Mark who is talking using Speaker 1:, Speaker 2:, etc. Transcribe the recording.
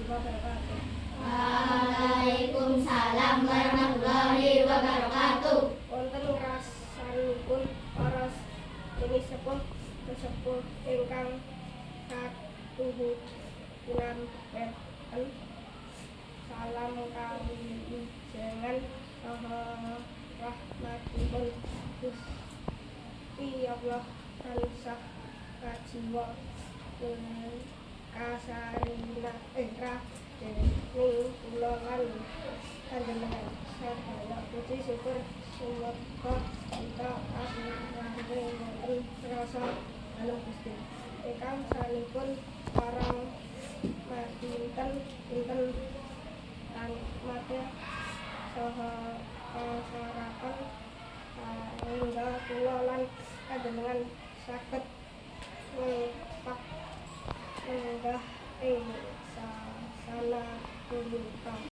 Speaker 1: wabarakatuh.
Speaker 2: Waalaikumsalam warahmatullahi wabarakatuh.
Speaker 1: Wonten rasanipun para jenisipun sesepuh ingkang katuhu kinambaran salam kawilujengan saha rahmatipun Gusti Allah tansah kajiwa kasarina ning kula lan panjenengan sedaya puji syukur sumangga kita asmanipun wonten rasa dalem Gusti ingkang sanipun parang dinten mate saha kasarapan hingga kula lan panjenengan saged ngepak lenggah ing sasana punika.